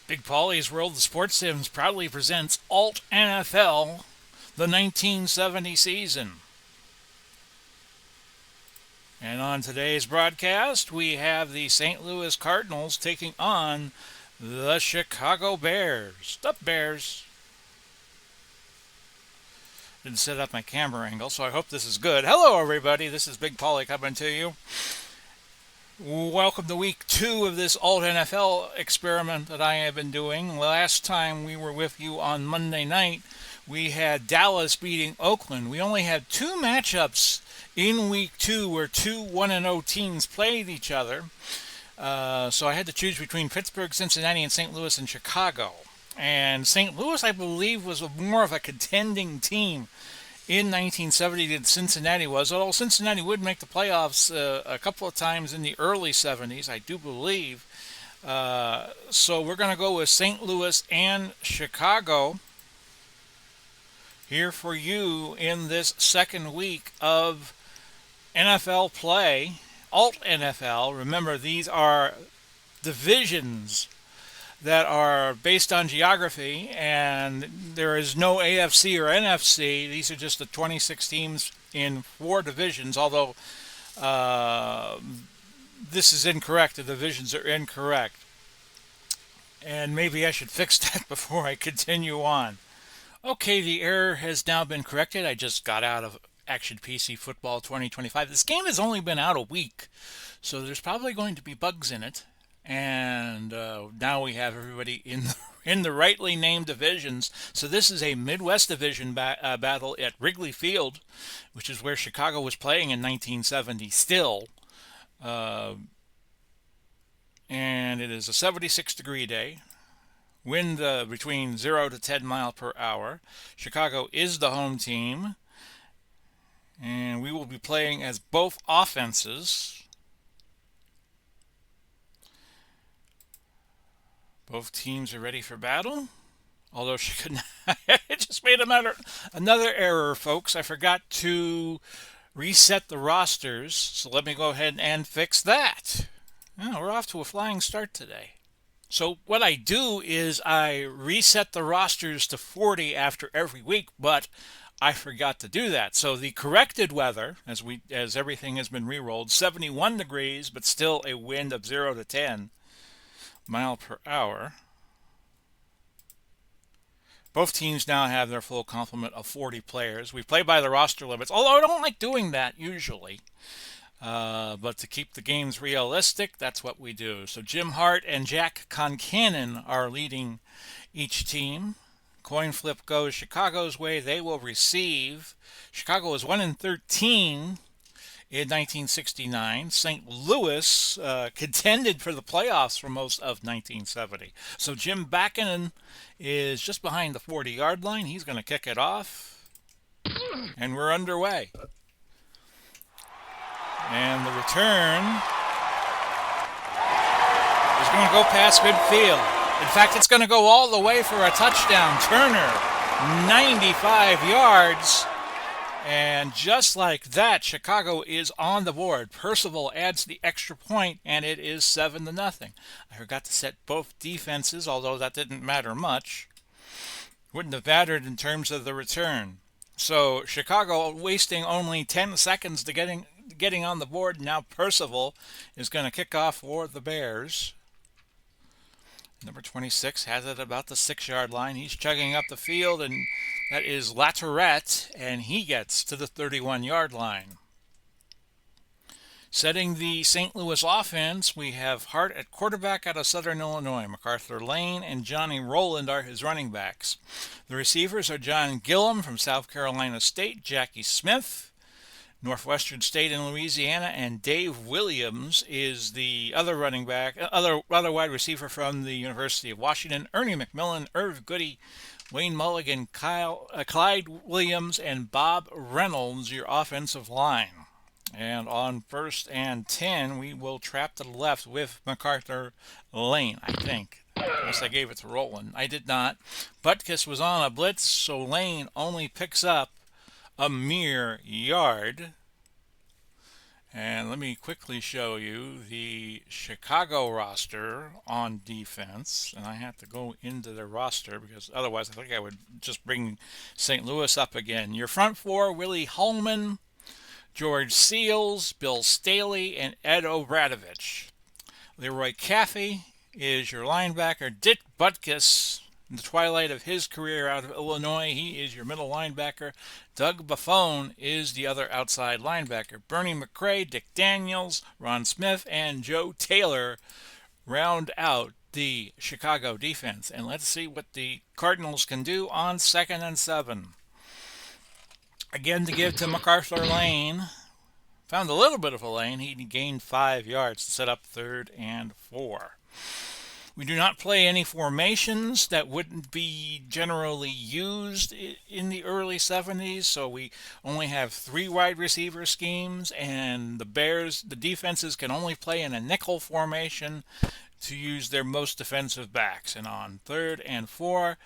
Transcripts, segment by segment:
Big Paulie's World of Sports Sims proudly presents ALTNFL, the 1970 season. And on today's broadcast, we have the St. Louis Cardinals taking on the Chicago Bears. The Bears. Didn't set up my camera angle, so I hope this is good. Hello, everybody. This is Big Paulie coming to you. Welcome to week 2 of this ALTNFL experiment that I have been doing. Last time we were with you on Monday night, we had Dallas beating Oakland. We only had 2 matchups in week 2 where 2 1-0 teams played each other. So I had to choose between Pittsburgh, Cincinnati, and St. Louis and Chicago. And St. Louis, I believe, was more of a contending team in 1970 than Cincinnati was, although Cincinnati would make the playoffs a couple of times in the early 70s, I do believe. So we're going to go with St. Louis and Chicago here for you in this second week of NFL play, ALT-NFL. Remember, these are divisions that are based on geography, and there is no AFC or NFC. These are just the 26 teams in 4 divisions, although this is incorrect. The divisions are incorrect. And maybe I should fix that before I continue on. Okay, the error has now been corrected. I just got out of Action PC Football 2025. This game has only been out a week, so there's probably going to be bugs in it. And now we have everybody in the rightly named divisions. So this is a Midwest Division battle at Wrigley Field, which is where Chicago was playing in 1970 still. And it is a 76-degree day. Wind between 0 to 10 miles per hour. Chicago is the home team. And we will be playing as both offenses. Both teams are ready for battle. Although she could not. It just made another error, folks. I forgot to reset the rosters. So let me go ahead and fix that. Oh, we're off to a flying start today. So what I do is I reset the rosters to 40 after every week, but I forgot to do that. So the corrected weather, as everything has been re-rolled, 71 degrees, but still a wind of 0 to 10 mile per hour. Both teams now have their full complement of 40 players. We play by the roster limits, although I don't like doing that usually. But to keep the games realistic, that's what we do. So Jim Hart and Jack Concannon are leading each team. Coin flip goes Chicago's way. They will receive. Chicago is 1-13. In 1969, St. Louis contended for the playoffs for most of 1970. So Jim Backinen is just behind the 40-yard line. He's going to kick it off. And we're underway. And the return is going to go past midfield. In fact, it's going to go all the way for a touchdown. Turner, 95 yards. And just like that, Chicago is on the board. Percival adds the extra point, and it is 7-0. I forgot to set both defenses, although that didn't matter much. Wouldn't have mattered in terms of the return. So Chicago wasting only 10 seconds to getting on the board. Now Percival is going to kick off for the Bears. Number 26 has it about the 6-yard line. He's chugging up the field, and that is Latorette, and he gets to the 31-yard line. Setting the St. Louis offense, we have Hart at quarterback out of Southern Illinois. MacArthur Lane and Johnny Rowland are his running backs. The receivers are John Gillum from South Carolina State, Jackie Smith, Northwestern State in Louisiana, and Dave Williams is the other running back, other wide receiver from the University of Washington. Ernie McMillan, Irv Goody, Wayne Mulligan, Clyde Williams, and Bob Reynolds, your offensive line. And on 1st and 10, we will trap to the left with MacArthur Lane, I think. Unless I gave it to Rowland. I did not. Butkus was on a blitz, so Lane only picks up a mere yard. And let me quickly show you the Chicago roster on defense. And I have to go into their roster because otherwise I think I would just bring St. Louis up again. Your front four, Willie Holman, George Seals, Bill Staley, and Ed Obradovich. Leroy Caffey is your linebacker. Dick Butkus, in the twilight of his career out of Illinois, he is your middle linebacker. Doug Buffone is the other outside linebacker. Bernie McRae, Dick Daniels, Ron Smith, and Joe Taylor round out the Chicago defense. And let's see what the Cardinals can do on 2nd and 7. Again, to give to MacArthur Lane. Found a little bit of a lane. He gained 5 yards to set up 3rd and 4. We do not play any formations that wouldn't be generally used in the early 70s, so we only have 3 wide receiver schemes, and the defenses can only play in a nickel formation to use their most defensive backs. And on 3rd and 4,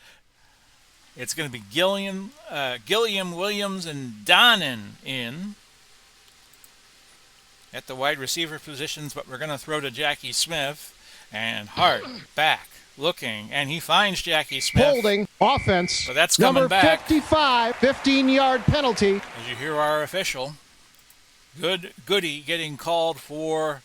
it's going to be Gilliam, Williams, and Donnan in at the wide receiver positions, but we're going to throw to Jackie Smith. And Hart back looking, and he finds Jackie Smith. Holding offense. But that's coming number back. 55, 15-yard penalty. As you hear our official, Goody getting called for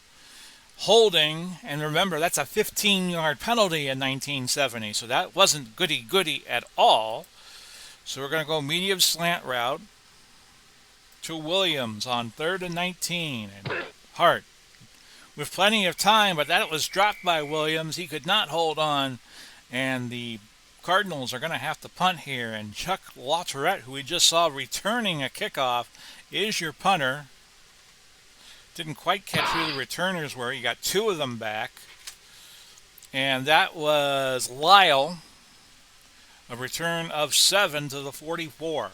holding. And remember, that's a 15-yard penalty in 1970, so that wasn't Goody at all. So we're going to go medium slant route to Williams on 3rd and 19. And Hart with plenty of time, but that was dropped by Williams. He could not hold on, and the Cardinals are going to have to punt here. And Chuck Latourette, who we just saw returning a kickoff, is your punter. Didn't quite catch who the returners were. You got 2 of them back, and that was Lyle, a return of 7 to the 44.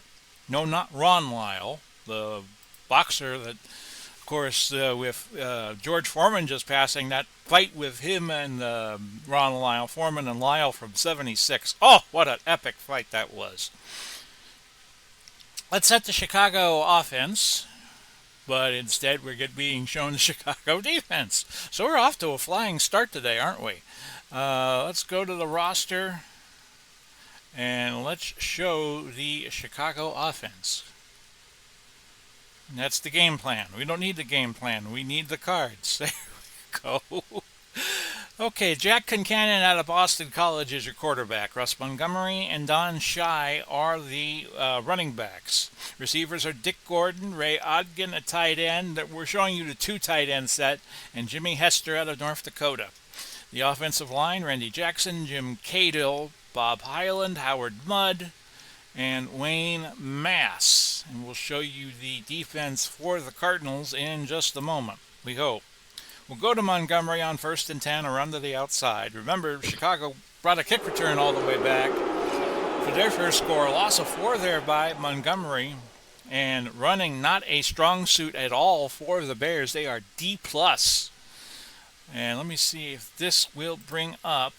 No, not Ron Lyle, the boxer that, of course, with George Foreman just passing, that fight with him and Ron Lyle, Foreman and Lyle from 76. Oh, what an epic fight that was. Let's set the Chicago offense, but instead we're being shown the Chicago defense. So we're off to a flying start today, aren't we? Let's go to the roster, and let's show the Chicago offense. And that's the game plan. We don't need the game plan. We need the cards. There we go. Okay, Jack Concannon out of Boston College is your quarterback. Russ Montgomery and Don Shy are the running backs. Receivers are Dick Gordon, Ray Odgen, a tight end. We're showing you the 2 tight end set, and Jimmy Hester out of North Dakota. The offensive line, Randy Jackson, Jim Cadill, Bob Hyland, Howard Mudd, and Wayne Mass. And we'll show you the defense for the Cardinals in just a moment, we hope. We'll go to Montgomery on 1st and 10, a run to the outside. Remember, Chicago brought a kick return all the way back for their first score. Loss of 4 there by Montgomery, and running not a strong suit at all for the Bears. They are D+. And let me see if this will bring up.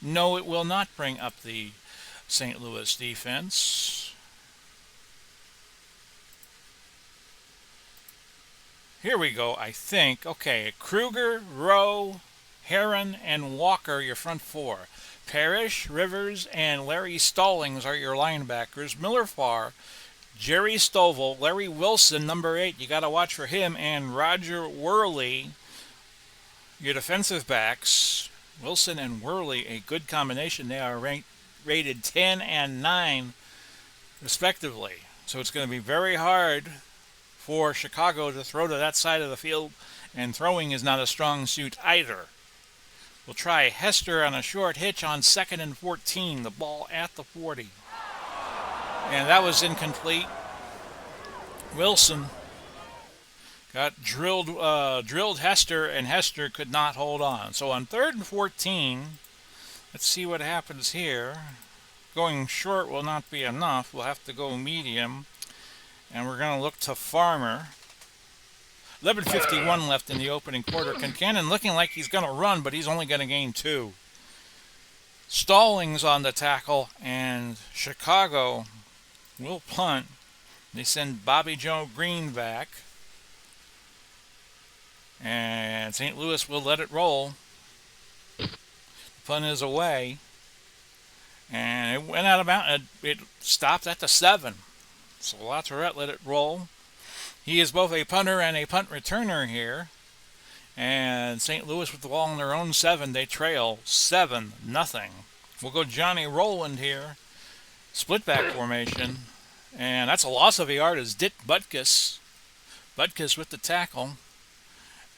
No, it will not bring up the St. Louis defense. Here we go, I think. Okay, Kruger, Rowe, Heron, and Walker, your front 4. Parrish, Rivers, and Larry Stallings are your linebackers. Miller Farr, Jerry Stovall, Larry Wilson, number 8. You got to watch for him. And Roger Worley, your defensive backs. Wilson and Worley, a good combination. They are rated 10 and 9, respectively. So it's going to be very hard for Chicago to throw to that side of the field, and throwing is not a strong suit either. We'll try Hester on a short hitch on 2nd and 14, the ball at the 40. And that was incomplete. Wilson got drilled Hester, and Hester could not hold on. So on 3rd and 14, let's see what happens here. Going short will not be enough. We'll have to go medium. And we're going to look to Farmer. 11:51 left in the opening quarter. Concannon looking like he's going to run, but he's only going to gain 2. Stallings on the tackle, and Chicago will punt. They send Bobby Joe Green back. And St. Louis will let it roll. The punt is away. And it went out of bounds. It stopped at the 7. So LaTourette let it roll. He is both a punter and a punt returner here. And St. Louis with the ball on their own 7. They trail 7-0. We'll go Johnny Rowland here. Split back formation. And that's a loss of a yard as Dick Butkus. Butkus with the tackle.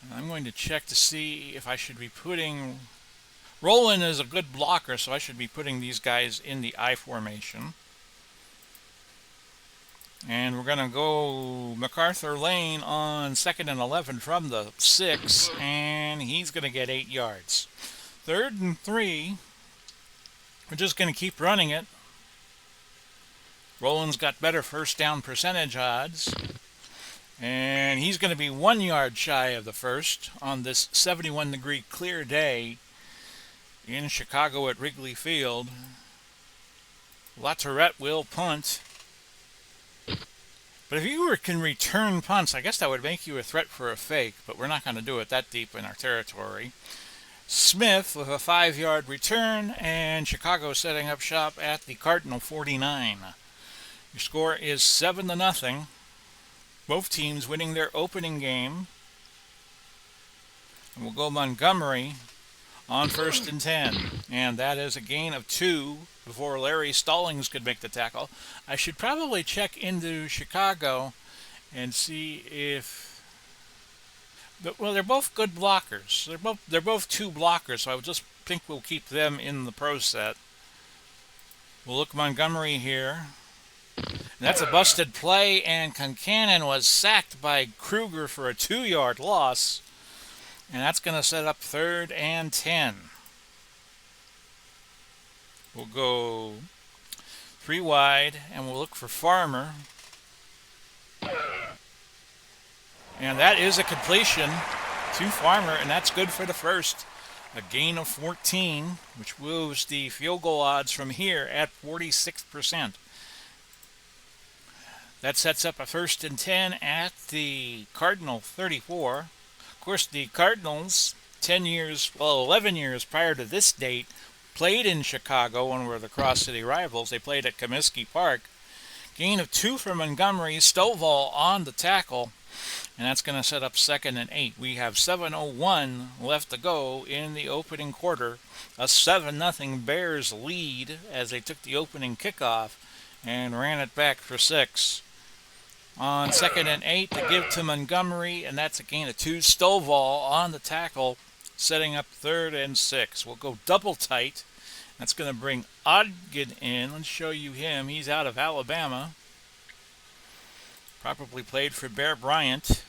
And I'm going to check to see if I should be putting... Rowland is a good blocker, so I should be putting these guys in the I formation. And we're going to go MacArthur Lane on 2nd and 11 from the 6, and he's going to get 8 yards. 3rd and 3. We're just going to keep running it. Rowland's got better first down percentage odds. And he's going to be 1 yard shy of the first on this 71-degree clear day in Chicago at Wrigley Field. LaTourette will punt. But if you can return punts, I guess that would make you a threat for a fake, but we're not going to do it that deep in our territory. Smith with a 5-yard return, and Chicago setting up shop at the Cardinal 49. Your score is 7-0. Both teams winning their opening game. And we'll go Montgomery on 1st and 10. And that is a gain of 2 before Larry Stallings could make the tackle. I should probably check into Chicago and see if... Well, they're both good blockers. They're both 2 blockers, so I would just think we'll keep them in the pro set. We'll look Montgomery here. And that's a busted play, and Concannon was sacked by Kruger for a 2-yard loss. And that's going to set up 3rd and 10. We'll go 3 wide, and we'll look for Farmer. And that is a completion to Farmer, and that's good for the first. A gain of 14, which moves the field goal odds from here at 46%. That sets up a 1st and 10 at the Cardinal 34. Of course, the Cardinals, 11 years prior to this date, played in Chicago and were the cross-city rivals. They played at Comiskey Park. Gain of 2 for Montgomery. Stovall on the tackle, and that's going to set up 2nd and 8. We have 7:01 left to go in the opening quarter. A 7-0 Bears lead as they took the opening kickoff and ran it back for 6. On 2nd and 8 to give to Montgomery, and that's a gain of 2. Stovall on the tackle, setting up 3rd and 6. We'll go double tight. That's going to bring Ogden in. Let's show you him. He's out of Alabama. Probably played for Bear Bryant.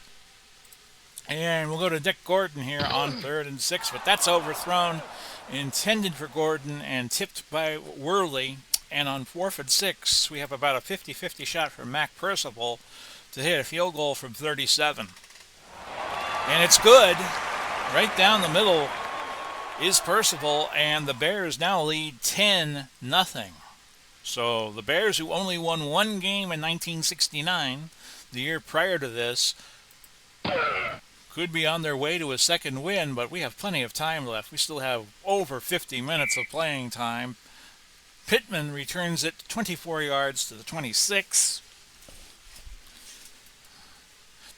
And we'll go to Dick Gordon here on 3rd and 6, but that's overthrown. Intended for Gordon and tipped by Worley. And on 4th and 6, we have about a 50-50 shot for Mac Percival to hit a field goal from 37. And it's good. Right down the middle is Percival, and the Bears now lead 10-0. So the Bears, who only won 1 game in 1969, the year prior to this, could be on their way to a 2nd win, but we have plenty of time left. We still have over 50 minutes of playing time. Pittman returns it 24 yards to the 26.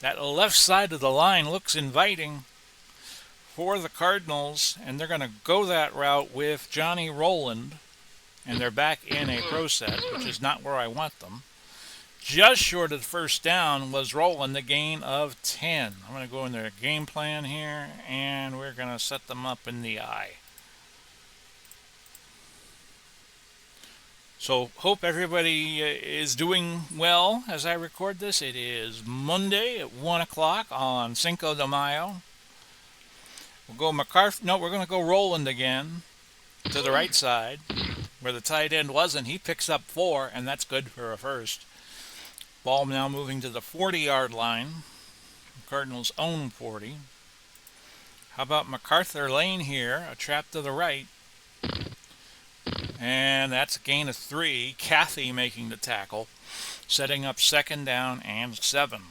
That left side of the line looks inviting for the Cardinals, and they're going to go that route with Johnny Rowland, and they're back in a pro set, which is not where I want them. Just short of the first down was Rowland, the gain of 10. I'm going to go in their game plan here, and we're going to set them up in the I. So hope everybody is doing well as I record this. It is Monday at 1 o'clock on Cinco de Mayo. We'll go MacArthur. No, we're going to go Rowland again to the right side where the tight end wasn't. He picks up 4, and that's good for a first. Ball now moving to the 40-yard line. Cardinals own 40. How about MacArthur Lane here? A trap to the right. And that's a gain of 3. Cathy making the tackle, setting up 2nd down and 7.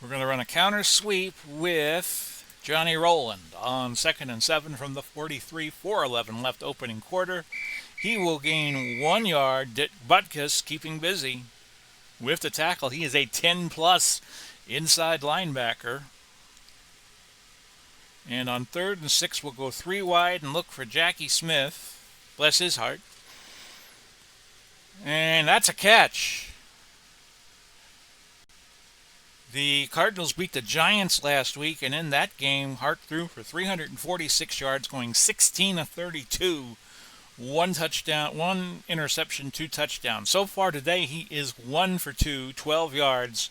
We're going to run a counter sweep with Johnny Rowland on 2nd and 7 from the 43, 4:11 left opening quarter. He will gain 1 yard. Dick Butkus keeping busy with the tackle. He is a 10-plus inside linebacker. And on 3rd and 6, we'll go 3 wide and look for Jackie Smith. Bless his heart. And that's a catch. The Cardinals beat the Giants last week, and in that game, Hart threw for 346 yards, going 16 of 32. 1 touchdown, 1 interception, 2 touchdowns. So far today, he is 1 for 2, 12 yards.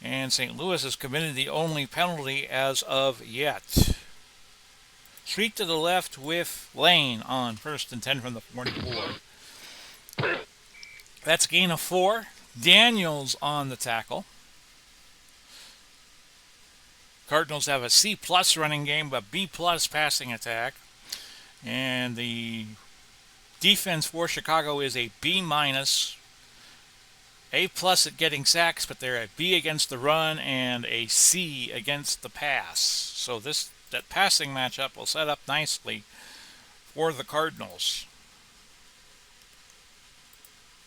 And St. Louis has committed the only penalty as of yet. Sweep to the left with Lane on 1st and 10 from the 44. That's a gain of 4. Daniels on the tackle. Cardinals have a C-plus running game, but B-plus passing attack. And the defense for Chicago is a B-minus. A-plus at getting sacks, but they're at B against the run and a C against the pass. So that passing matchup will set up nicely for the Cardinals.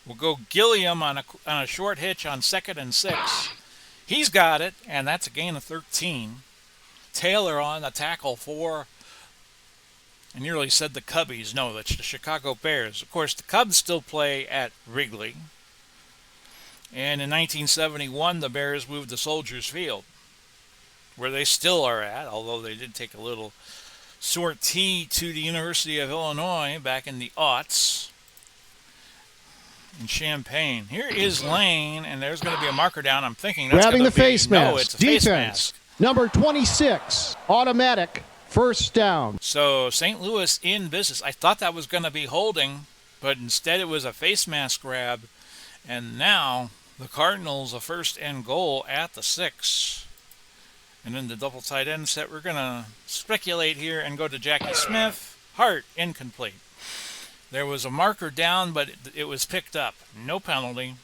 We'll go Gilliam on a short hitch on 2nd and 6. He's got it, and that's a gain of 13. Taylor on the tackle for, I nearly said the Cubbies. No, that's the Chicago Bears. Of course, the Cubs still play at Wrigley. And in 1971, the Bears moved to Soldiers Field, where they still are at, although they did take a little sortie to the University of Illinois back in the aughts. In Champaign. Here is Lane, and there's going to be a marker down. I'm thinking that's grabbing going the to be face mask. no, it's a Defense. face mask. Number 26, automatic, first down. So St. Louis in business. I thought that was going to be holding, but instead it was a face mask grab. And now the Cardinals a 1st and goal at the 6. And in the double tight end set, we're going to speculate here and go to Jackie Smith. Hart, incomplete. There was a marker down, but it was picked up. No penalty.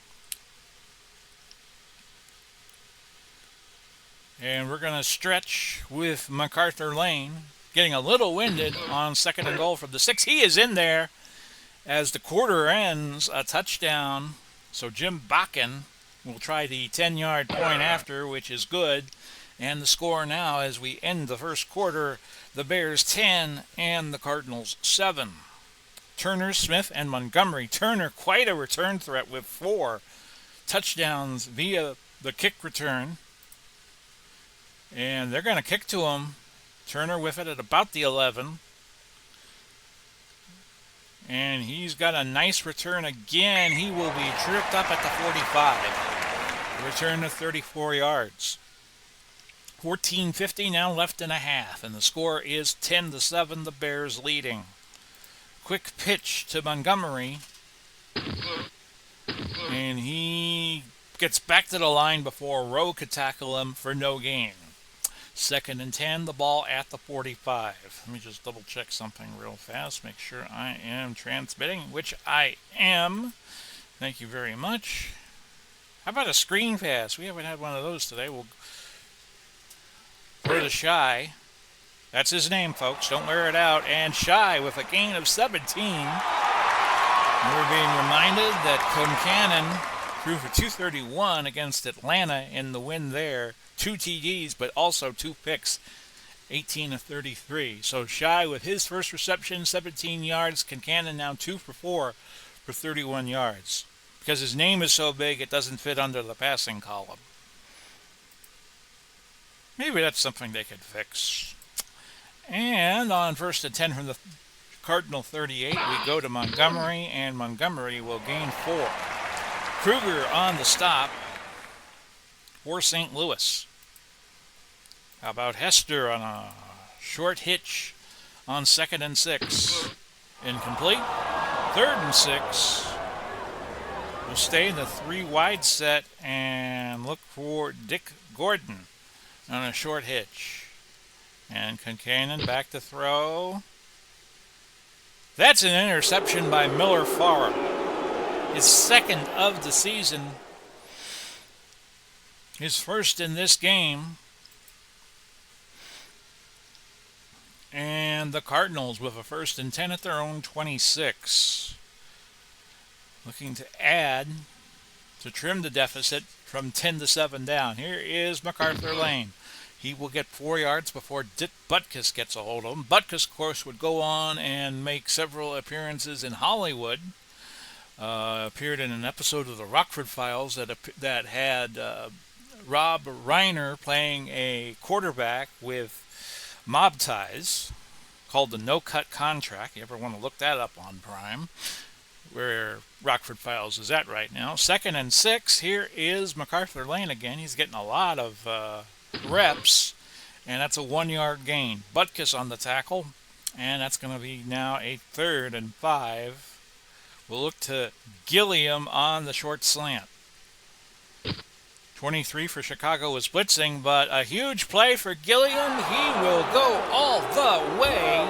And we're going to stretch with MacArthur Lane, getting a little winded on 2nd and goal from the 6. He is in there as the quarter ends, a touchdown. So Jim Bakken will try the 10-yard point after, which is good. And the score now as we end the first quarter, the Bears 10 and the Cardinals 7. Turner, Smith, and Montgomery. Turner, quite a return threat with 4 touchdowns via the kick return. And they're going to kick to him. Turner with it at about the 11. And he's got a nice return again. He will be tripped up at the 45. Return to 34 yards. 14:50 now left in a half. And the score is 10-7, the Bears leading. Quick pitch to Montgomery, and he gets back to the line before Rowe could tackle him for no gain. 2nd and 10, the ball at the 45. Let me just double check something real fast, make sure I am transmitting, which I am. Thank you very much. How about a screen pass? We haven't had one of those today. We'll go to Shy. That's his name, folks. Don't wear it out. And Shy with a gain of 17. We're being reminded that Concannon threw for 231 against Atlanta in the win there. 2 TDs, but also 2 picks. 18 of 33. So Shy with his first reception, 17 yards. Concannon now 2 for 4 for 31 yards. Because his name is so big, it doesn't fit under the passing column. Maybe that's something they could fix. And on 1st and 10 from the Cardinal 38, we go to Montgomery, and Montgomery will gain 4. Kruger on the stop for St. Louis. How about Hester on a short hitch on 2nd and 6? Incomplete. 3rd and 6. We'll stay in the 3 wide set and look for Dick Gordon on a short hitch. And Concannon back to throw. That's an interception by Miller Farah. His 2nd of the season. his first in this game. And the Cardinals with a 1st and 10 at their own 26. Looking to add to trim the deficit from 10 to 7 down. Here is MacArthur Lane. He will get 4 yards before Dick Butkus gets a hold of him. Butkus, of course, would go on and make several appearances in Hollywood. Appeared in an episode of the Rockford Files that had Rob Reiner playing a quarterback with mob ties called the No Cut Contract. You ever want to look that up on Prime, where Rockford Files is at right now. 2nd and 6. Here is MacArthur Lane again. He's getting a lot of reps, and that's a 1-yard gain. Butkus on the tackle, and that's going to be now a 3rd and 5. We'll look to Gilliam on the short slant. 23 for Chicago is blitzing, but a huge play for Gilliam. He will go all the way.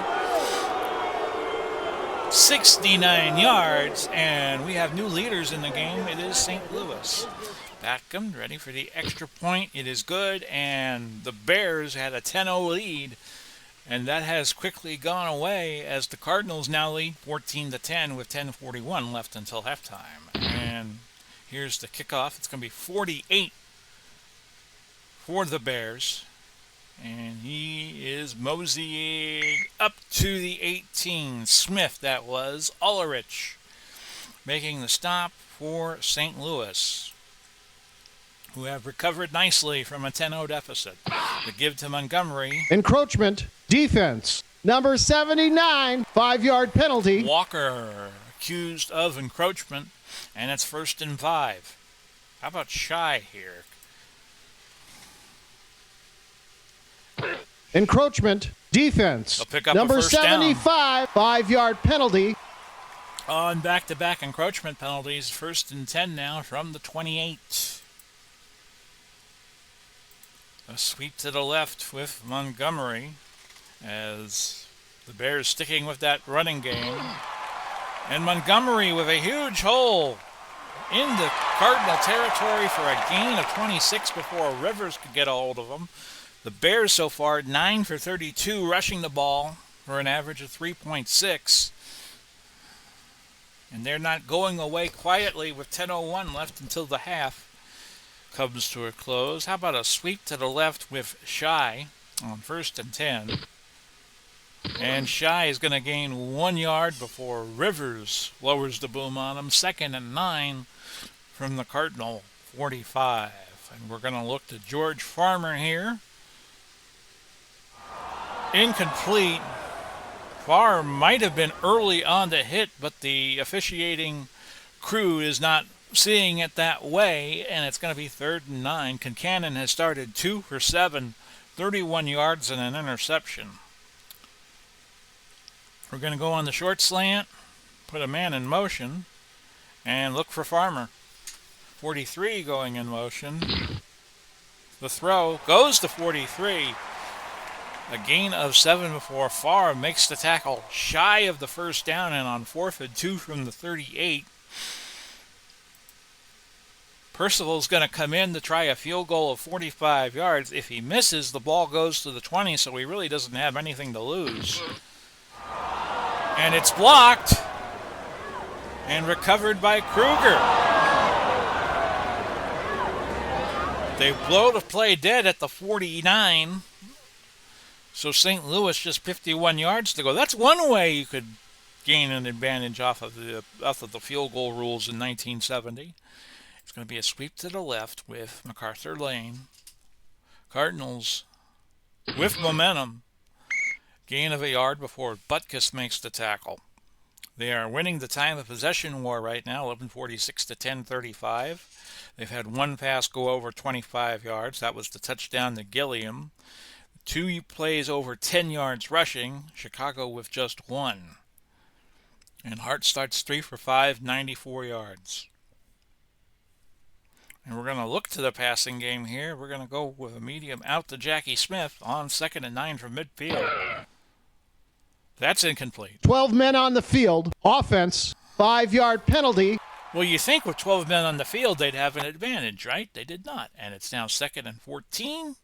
69 yards, and we have new leaders in the game. It is St. Louis. Batcom ready for the extra point. It is good, and the Bears had a 10-0 lead, and that has quickly gone away as the Cardinals now lead 14-10 with 10:41 left until halftime. And here's the kickoff. It's going to be 48 for the Bears. And he is moseying up to the 18. Smith, that was. Ulrich making the stop for St. Louis, who have recovered nicely from a 10-0 deficit. The give to Montgomery. Encroachment, defense. Number 79, 5-yard penalty. Walker accused of encroachment, and it's 1st and 5. How about Shy here? Encroachment, defense. They'll pick up Number a first down. 75, 5-yard penalty. On back-to-back encroachment penalties, 1st and 10 now from the 28. A sweep to the left with Montgomery as the Bears sticking with that running game. And Montgomery with a huge hole into Cardinal territory for a gain of 26 before Rivers could get a hold of him. The Bears so far 9 for 32 rushing the ball for an average of 3.6. And they're not going away quietly with 10:01 left until the half comes to a close. How about a sweep to the left with Shy on 1st and 10. And Shy is going to gain 1 yard before Rivers lowers the boom on him. 2nd and 9 from the Cardinal 45. And we're going to look to George Farmer here. Incomplete. Farr might have been early on to hit, but the officiating crew is not seeing it that way, and it's going to be 3rd and 9. Concannon has started 2 for 7, 31 yards and an interception. We're going to go on the short slant, put a man in motion, and look for Farmer. 43 going in motion. The throw goes to 43. A gain of 7 before Farr makes the tackle shy of the first down, and on 4th and 2 from the 38. Percival's going to come in to try a field goal of 45 yards. If he misses, the ball goes to the 20, so he really doesn't have anything to lose. And it's blocked and recovered by Kruger. They blow the play dead at the 49. So St. Louis just 51 yards to go. That's one way you could gain an advantage off of the field goal rules in 1970. It's going to be a sweep to the left with MacArthur Lane. Cardinals with momentum. Gain of a yard before Butkus makes the tackle. They are winning the time of possession war right now, 11:46 to 10:35. They've had one pass go over 25 yards. That was the touchdown to Gilliam. 2 plays over 10 yards rushing. Chicago with just 1. And Hart starts 3 for 5, 94 yards. And we're going to look to the passing game here. We're going to go with a medium out to Jackie Smith on 2nd and 9 from midfield. That's incomplete. 12 men on the field. Offense, 5-yard penalty. Well, you think with 12 men on the field they'd have an advantage, right? They did not. And it's now 2nd and 14.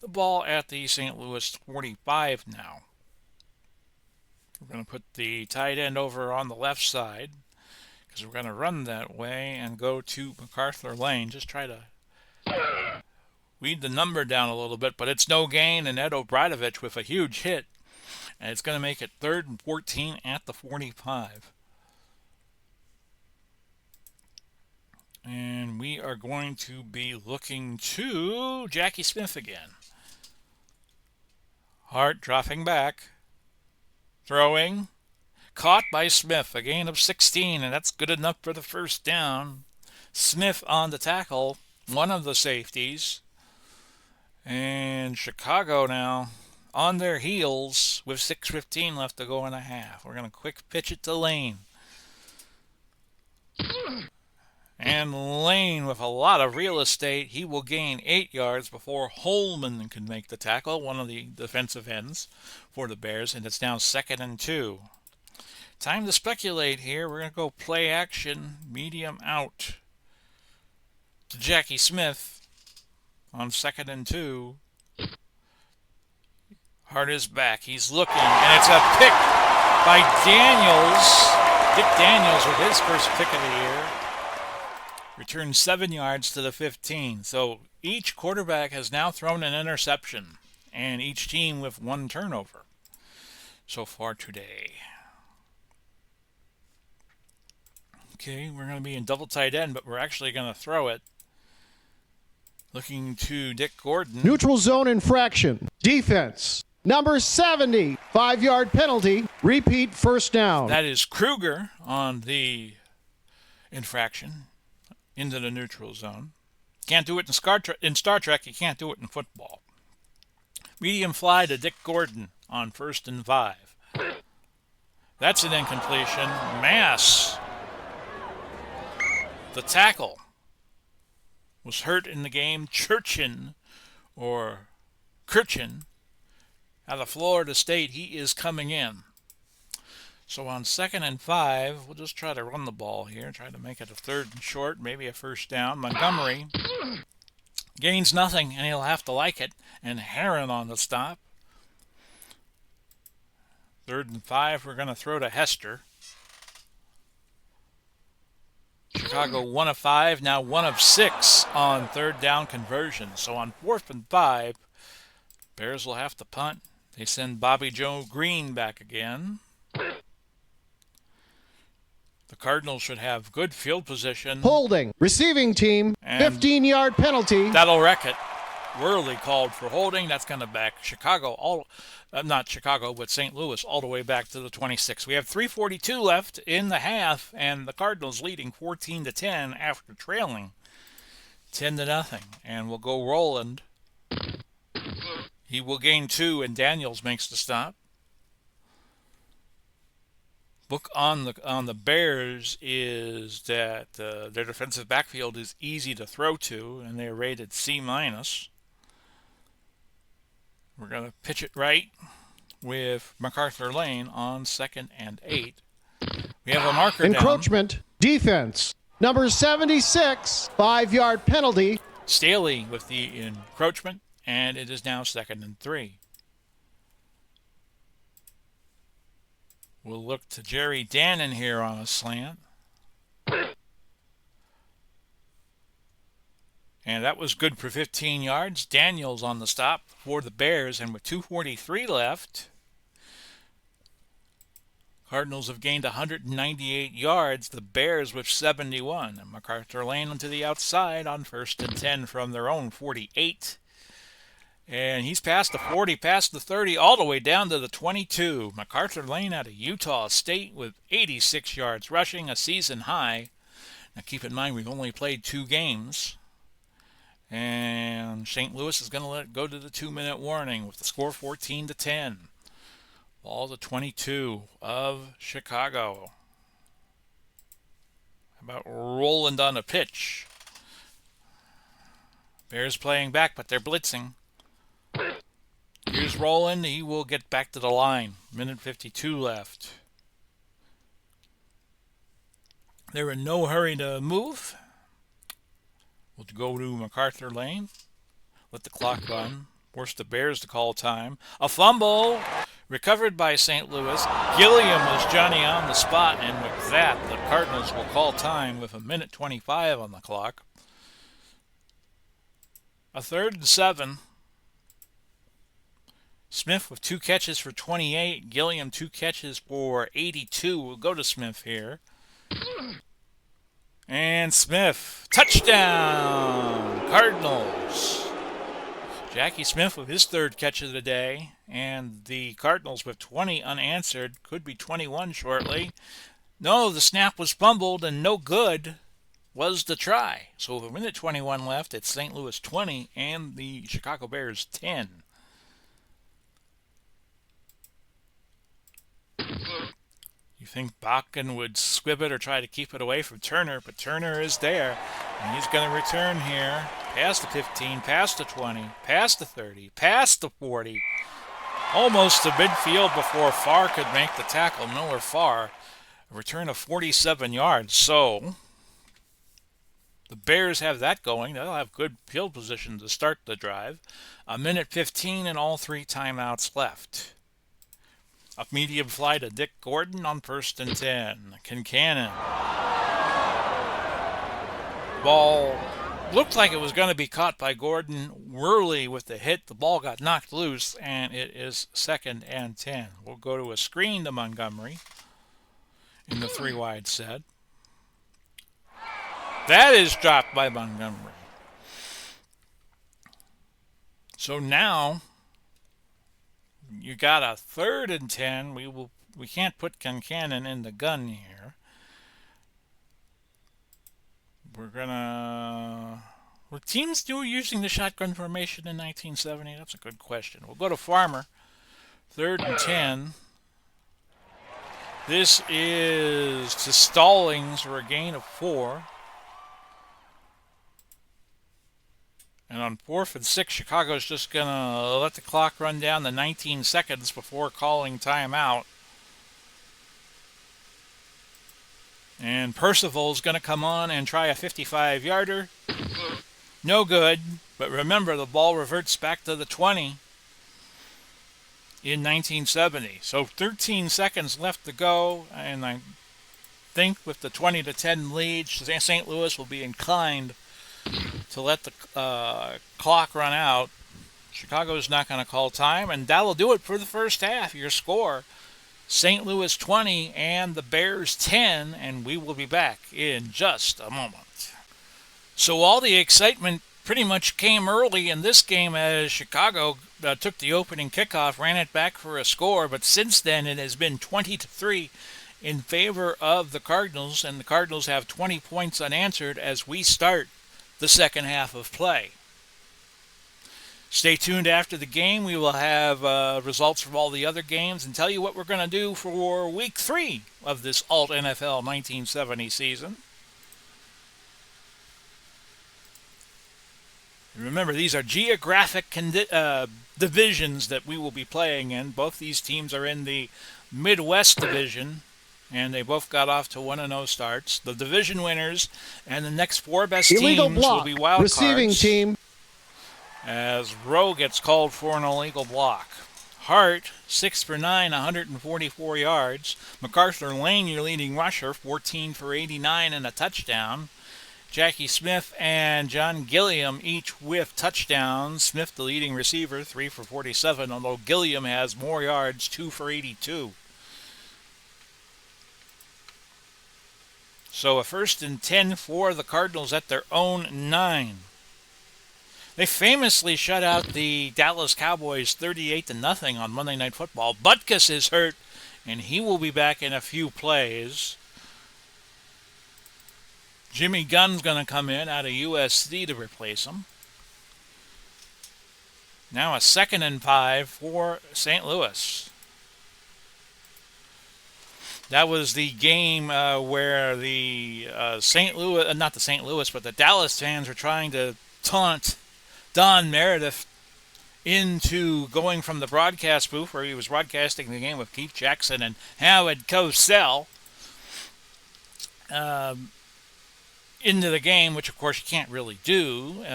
The ball at the St. Louis 45 now. We're going to put the tight end over on the left side because we're going to run that way and go to MacArthur Lane. Just try to weed the number down a little bit, but it's no gain, and Ed Obradovich with a huge hit. And it's going to make it 3rd and 14 at the 45. And we are going to be looking to Jackie Smith again. Hart dropping back. Throwing. Caught by Smith. A gain of 16, and that's good enough for the first down. Smith on the tackle. One of the safeties. And Chicago now on their heels with 6:15 left to go in a half. We're going to quick pitch it to Lane. And Lane with a lot of real estate. He will gain 8 yards before Holman can make the tackle, one of the defensive ends for the Bears, and it's now 2nd and 2. Time to speculate here. We're going to go play action, medium out to Jackie Smith on 2nd and 2. Hart is back. He's looking, and it's a pick by Daniels. Dick Daniels with his first pick of the year. Returned 7 yards to the 15. So each quarterback has now thrown an interception, and each team with 1 turnover so far today. Okay, we're going to be in double tight end, but we're actually going to throw it. Looking to Dick Gordon. Neutral zone infraction. Defense. Number 70. 5-yard penalty. Repeat first down. That is Kruger on the infraction into the neutral zone. Can't do it in Star Trek. You can't do it in football. Medium fly to Dick Gordon on 1st and 5. That's an incompletion. Mass, the tackle, was hurt in the game. Kirchen out of Florida State, he is coming in. So on 2nd and 5, we'll just try to run the ball here, try to make it a 3rd and short, maybe a first down. Montgomery gains nothing, and he'll have to like it. And Herron on the stop. 3rd and 5, we're going to throw to Hester. Chicago 1 of 5, now 1 of 6 on 3rd down conversion. So on 4th and 5, Bears will have to punt. They send Bobby Joe Green back again. The Cardinals should have good field position. Holding. Receiving team. 15-yard penalty. That'll wreck it. Worley called for holding. That's going to back Chicago, not Chicago, but St. Louis, all the way back to the 26. We have 3:42 left in the half, and the Cardinals leading 14-10 after trailing 10-0. And we'll go Roland. He will gain 2, and Daniels makes the stop. Book on the Bears is that their defensive backfield is easy to throw to, and they're rated C-. We're going to pitch it right with MacArthur Lane on 2nd and 8. We have a marker Encroachment. down. Defense. Number 76. 5-yard penalty. Staley with the encroachment, and it is now 2nd and 3. We'll look to Jerry Dannon here on a slant. And that was good for 15 yards. Daniels on the stop for the Bears, and with 2:43 left, Cardinals have gained 198 yards. The Bears with 71. And MacArthur Lane to the outside on 1st and 10 from their own 48. And he's past the 40, past the 30, all the way down to the 22. MacArthur Lane out of Utah State with 86 yards rushing, a season high. Now keep in mind, we've only played 2 games. And St. Louis is going to let it go to the 2-minute warning with the score 14-10. Ball to 22 of Chicago. How about Roland on a pitch? Bears playing back, but they're blitzing. Here's Roland. He will get back to the line. 1:52 left. They're in no hurry to move. We'll go to MacArthur Lane. Let the clock run. Force the Bears to call time. A fumble recovered by St. Louis. Gilliam was Johnny on the spot, and with that, the Cardinals will call time with 1:25 on the clock. A 3rd and 7. Smith with 2 catches for 28. Gilliam 2 catches for 82. We'll go to Smith here. And Smith, touchdown, Cardinals. Jackie Smith with his 3rd catch of the day, and the Cardinals with 20 unanswered, could be 21 shortly. No, the snap was fumbled, and no good was the try. So with 1:21 left, it's St. Louis 20 and the Chicago Bears 10. You think Bakken would squib it or try to keep it away from Turner, but Turner is there, and he's going to return here. Past the 15, past the 20, past the 30, past the 40. Almost to midfield before Farr could make the tackle. Miller Farr, a return of 47 yards. So the Bears have that going. They'll have good field position to start the drive. 1:15 and all 3 timeouts left. A medium fly to Dick Gordon on 1st and 10. Kincannon. Ball looked like it was going to be caught by Gordon. Worley with the hit. The ball got knocked loose, and it is 2nd and 10. We'll go to a screen to Montgomery in the 3-wide set. That is dropped by Montgomery. So now you got a 3rd and 10. We can't put Kincannon in the gun here. Were teams still using the shotgun formation in 1970? That's a good question. We'll go to Farmer. 3rd and 10. This is to Stallings for a gain of 4. And on 4th and 6, Chicago's just going to let the clock run down to 19 seconds before calling timeout. And Percival's going to come on and try a 55-yarder. No good. But remember, the ball reverts back to the 20 in 1970. So 13 seconds left to go. And I think with the 20-10 lead, St. Louis will be inclined to let the clock run out. Chicago's not going to call time, and that'll do it for the first half. Your score, St. Louis 20 and the Bears 10, and we will be back in just a moment. So all the excitement pretty much came early in this game as Chicago took the opening kickoff, ran it back for a score, but since then it has been 20-3 in favor of the Cardinals, and the Cardinals have 20 points unanswered as we start the second half of play. Stay tuned after the game. We will have results from all the other games and tell you what we're going to do for Week 3 of this ALTNFL 1970 season. Remember, these are geographic divisions that we will be playing in. Both these teams are in the Midwest Division, and they both got off to 1-0 starts. The division winners and the next 4 best illegal teams block. will be wild Receiving cards. team. As Rowe gets called for an illegal block. Hart, 6 for 9, 144 yards. MacArthur Lane, your leading rusher, 14 for 89 and a touchdown. Jackie Smith and John Gilliam each with touchdowns. Smith, the leading receiver, 3 for 47, although Gilliam has more yards, 2 for 82. So a 1st and 10 for the Cardinals at their own 9. They famously shut out the Dallas Cowboys 38-0 on Monday Night Football. Butkus is hurt, and he will be back in a few plays. Jimmy Gunn's going to come in out of USC to replace him. Now a 2nd and 5 for St. Louis. That was the game where the the Dallas fans were trying to taunt Don Meredith into going from the broadcast booth where he was broadcasting the game with Keith Jackson and Howard Cosell. into the game, which of course you can't really do.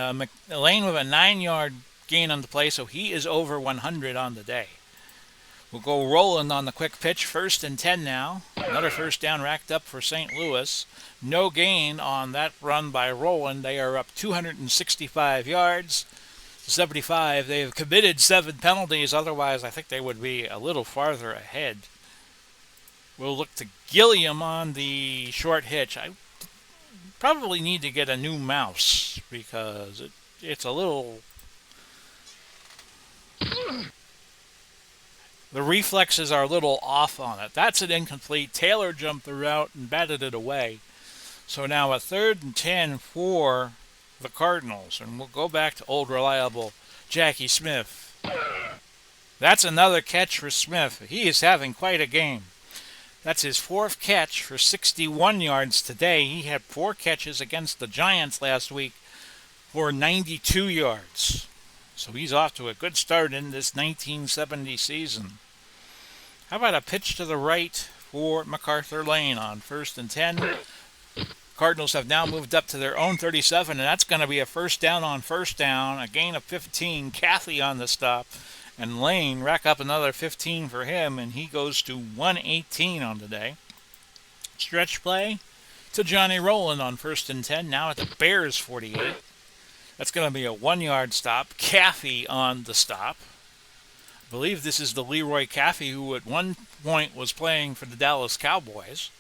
Lane with a 9-yard gain on the play, so he is over 100 on the day. We'll go Roland on the quick pitch, 1st and 10 now. Another first down racked up for St. Louis. No gain on that run by Roland. They are up 265 yards to 75. They have committed 7 penalties. Otherwise, I think they would be a little farther ahead. We'll look to Gilliam on the short hitch. I probably need to get a new mouse because it's a little... The reflexes are a little off on it. That's an incomplete. Taylor jumped the route and batted it away. So now a 3rd and 10 for the Cardinals. And we'll go back to old reliable Jackie Smith. That's another catch for Smith. He is having quite a game. That's his 4th catch for 61 yards today. He had 4 catches against the Giants last week for 92 yards. So he's off to a good start in this 1970 season. How about a pitch to the right for MacArthur Lane on 1st and 10? Cardinals have now moved up to their own 37, and that's going to be a first down on first down, a gain of 15. Cathy on the stop, and Lane rack up another 15 for him, and he goes to 118 on the day. Stretch play to Johnny Rowland on 1st and 10, now at the Bears 48. That's going to be a 1-yard stop. Cathy on the stop. I believe this is the Leroy Cathy who at one point was playing for the Dallas Cowboys.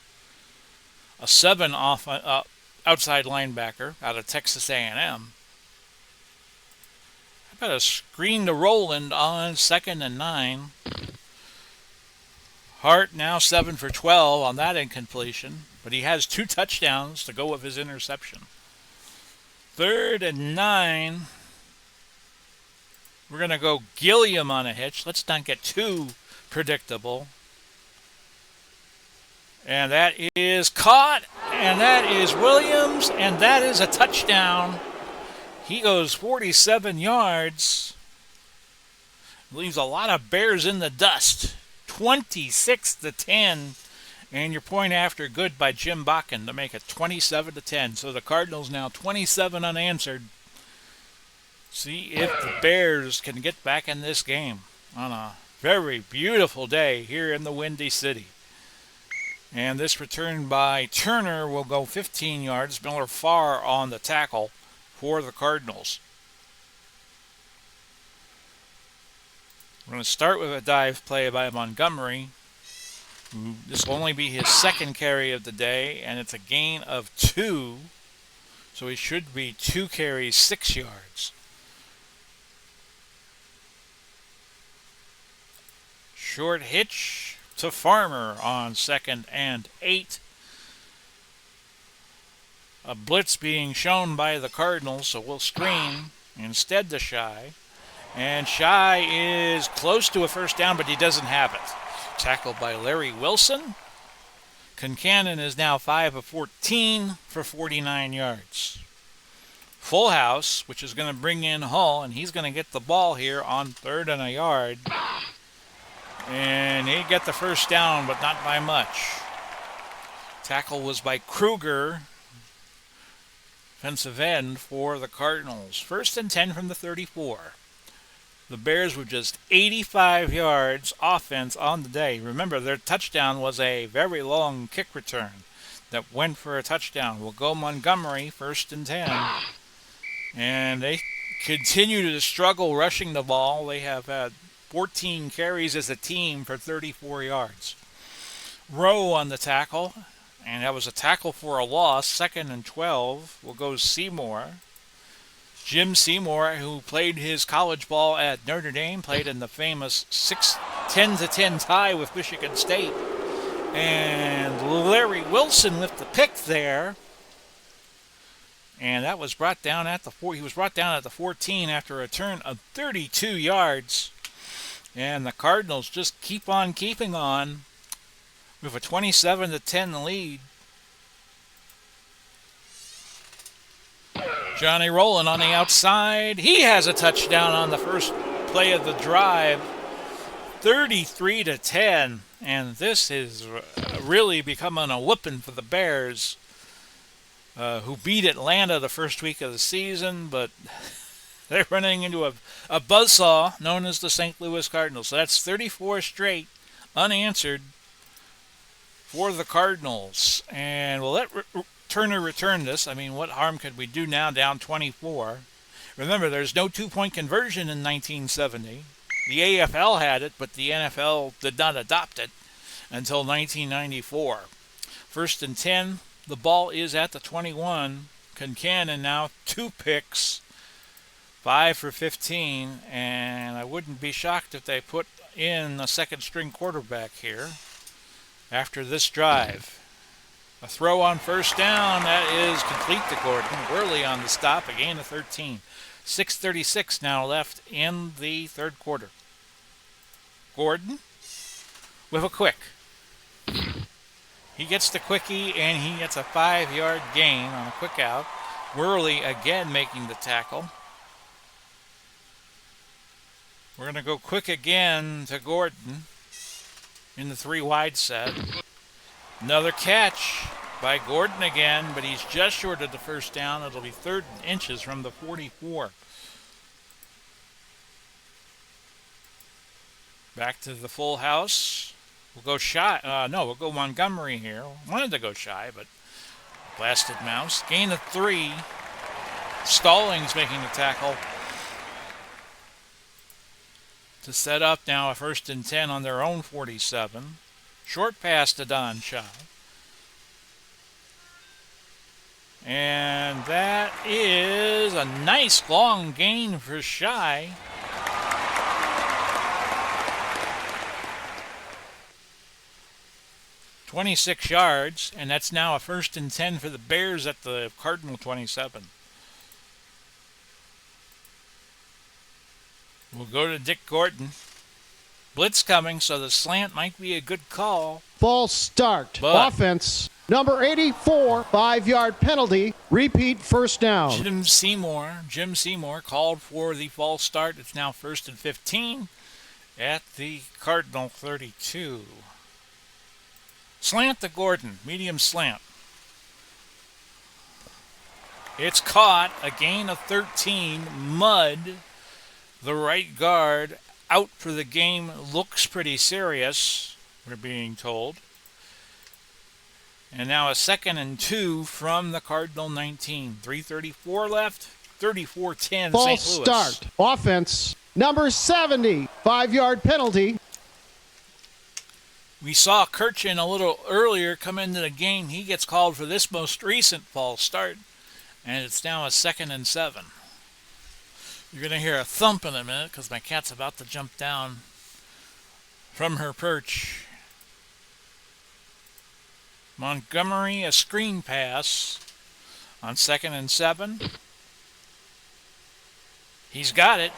A 7 outside linebacker out of Texas A&M. How about a screen to Rowland on 2nd and 9? Hart now 7 for 12 on that incompletion, but he has 2 touchdowns to go with his interception. 3rd and 9. We're going to go Gilliam on a hitch. Let's not get too predictable. And that is caught, and that is Williams, and that is a touchdown. He goes 47 yards. Leaves a lot of Bears in the dust. 26-10. And your point after good by Jim Bakken to make it 27-10. So the Cardinals now 27 unanswered. See if the Bears can get back in this game on a very beautiful day here in the Windy City. And this return by Turner will go 15 yards. Miller Farr on the tackle for the Cardinals. We're going to start with a dive play by Montgomery. This will only be his 2nd carry of the day, and it's a gain of 2. So he should be 2 carries, 6 yards. Short hitch to Farmer on 2nd and 8. A blitz being shown by the Cardinals, so we'll screen instead to Shy. And Shy is close to a first down, but he doesn't have it. Tackled by Larry Wilson. Concannon is now 5 of 14 for 49 yards. Full house, which is going to bring in Hull, and he's going to get the ball here on 3rd and a yard. And he got the first down, but not by much. Tackle was by Kruger, defensive end for the Cardinals. 1st and 10 from the 34. The Bears with just 85 yards offense on the day. Remember, their touchdown was a very long kick return that went for a touchdown. We'll go Montgomery, 1st and 10. And they continue to struggle rushing the ball. They have had 14 carries as a team for 34 yards. Rowe on the tackle, and that was a tackle for a loss. 2nd and 12. We'll go Seymour. Jim Seymour, who played his college ball at Notre Dame, played in the famous 10-10 tie with Michigan State. And Larry Wilson with the pick there. And that was brought down at the he was brought down at the 14 after a return of 32 yards. And the Cardinals just keep on keeping on with a 27-10 lead. Johnny Rowland on the outside. He has a touchdown on the first play of the drive. 33-10. And this is really becoming a whooping for the Bears. who beat Atlanta the first week of the season, but they're running into a buzzsaw known as the St. Louis Cardinals. So that's 34 straight unanswered for the Cardinals. And we'll let Turner return this. I mean, what harm could we do now, down 24? Remember, there's no two-point conversion in 1970. The AFL had it, but the NFL did not adopt it until 1994. First and 10, the ball is at the 21. Concannon now 2 picks, 5 for 15, and I wouldn't be shocked if they put in a second-string quarterback here after this drive. A throw on first down, that is complete to Gordon. Worley on the stop, a gain of 13. 6:36 now left in the third quarter. Gordon with a quick. He gets the quickie, and he gets a 5-yard gain on a quick out. Worley again making the tackle. We're going to go quick again to Gordon in the 3 wide set. Another catch by Gordon again, but he's just short of the first down. It'll be 3rd and inches from the 44. Back to the full house. We'll go Shy. We'll go Montgomery here. Wanted to go Shy, but blasted mouse. Gain of 3. Stallings making the tackle to set up now a 1st and 10 on their own 47. Short pass to Don Shy. And that is a nice long gain for Shy. .26 yards, and that's now a 1st and 10 for the Bears at the Cardinal 27. We'll go to Dick Gordon. Blitz coming, so the slant might be a good call. False start. Offense. Number 84, 5-yard penalty. Repeat first down. Jim Seymour called for the false start. It's now 1st and 15 at the Cardinal 32. Slant to Gordon, medium slant. It's caught, a gain of 13. Mudd, the right guard, out for the game. Looks pretty serious, we're being told. And now a 2nd and 2 from the Cardinal 19. 3:34 left, 34-10 St. Louis. False start. Offense. Number 70, 5-yard penalty. We saw Kirchin a little earlier come into the game. He gets called for this most recent false start, and it's now a 2nd and 7. You're going to hear a thump in a minute because my cat's about to jump down from her perch. Montgomery, a screen pass on 2nd and 7. He's got it.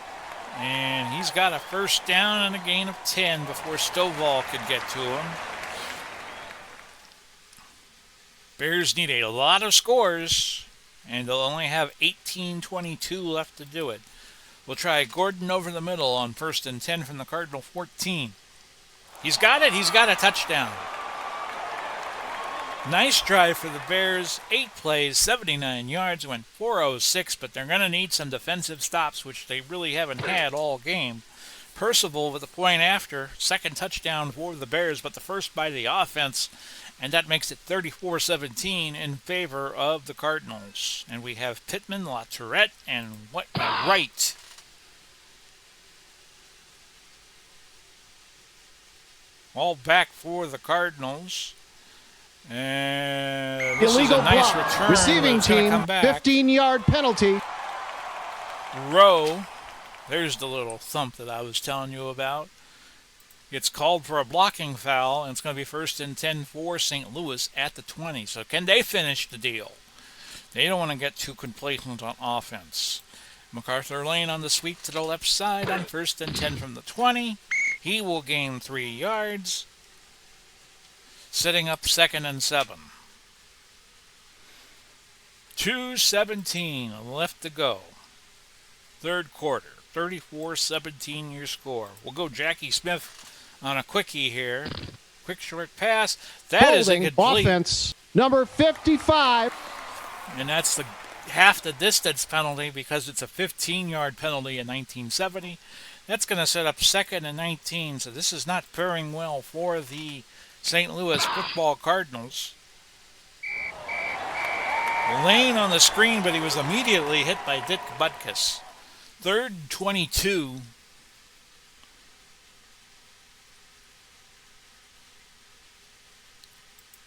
And he's got a first down and a gain of 10 before Stovall could get to him. Bears need a lot of scores, and they'll only have 18:22 left to do it. We'll try Gordon over the middle on 1st and 10 from the Cardinal 14. He's got it. He's got a touchdown. Nice drive for the Bears. 8 plays, 79 yards, went 4:06, but they're going to need some defensive stops, which they really haven't had all game. Percival with a point after. 2nd touchdown for the Bears, but the first by the offense, and that makes it 34-17 in favor of the Cardinals. And we have Pittman, LaTourette, and Wright. All back for the Cardinals. And this illegal is a nice block. return. Receiving team, 15-yard penalty. Rowe, there's the little thump that I was telling you about. Gets called for a blocking foul, and it's going to be 1st and 10 for St. Louis at the 20. So can they finish the deal? They don't want to get too complacent on offense. MacArthur Lane on the sweep to the left side on 1st and 10 from the 20. He will gain 3 yards. Setting up 2nd and 7. 2:17 left to go. Third quarter. 34-17 your score. We'll go Jackie Smith on a quickie here. Quick short pass. That is Holding incomplete. Offense. Number 55. And that's the half the distance penalty because it's a 15-yard penalty in 1970. That's going to set up 2nd and 19. So this is not faring well for the St. Louis football Cardinals. Lane on the screen, but he was immediately hit by Dick Butkus. 3rd and 22.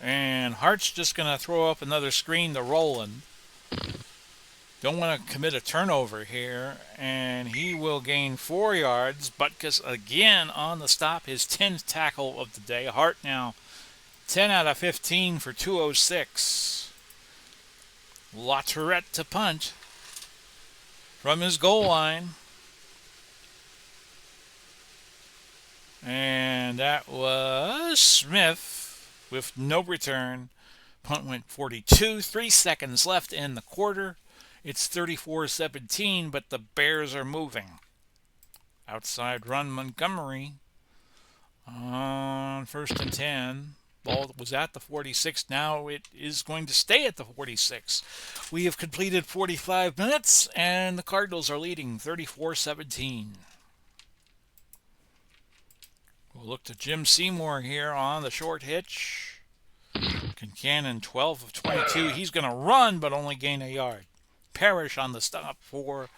And Hart's just going to throw up another screen to Roland. Don't want to commit a turnover here. And he will gain 4 yards. Butkus again on the stop. His 10th tackle of the day. Hart now 10 out of 15 for 206. LaTourette to punt from his goal line. And that was Smith with no return. Punt went 42. 3 seconds left in the quarter. It's 34-17, but the Bears are moving. Outside run Montgomery on 1st and 10. Ball was at the 46. Now it is going to stay at the 46. We have completed 45 minutes, and the Cardinals are leading 34-17. We'll look to Jim Seymour here on the short hitch. Concannon 12 of 22. He's going to run, but only gain a yard. Parrish on the stop for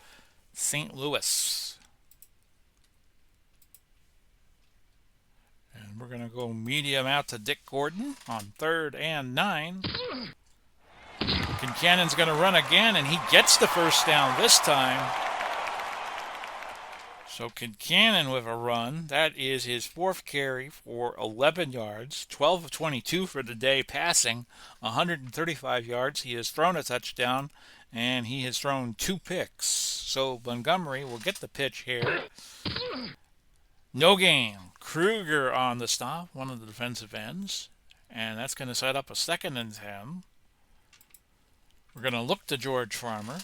St. Louis. And we're going to go medium out to Dick Gordon on 3rd and 9. Concannon's going to run again, and he gets the first down this time. So Concannon with a run. That is his 4th carry for 11 yards. 12 of 22 for the day passing. 135 yards. He has thrown a touchdown, and he has thrown 2 picks. So Montgomery will get the pitch here. No gain. Kruger on the stop, one of the defensive ends. And that's going to set up a 2nd and 10. We're going to look to George Farmer.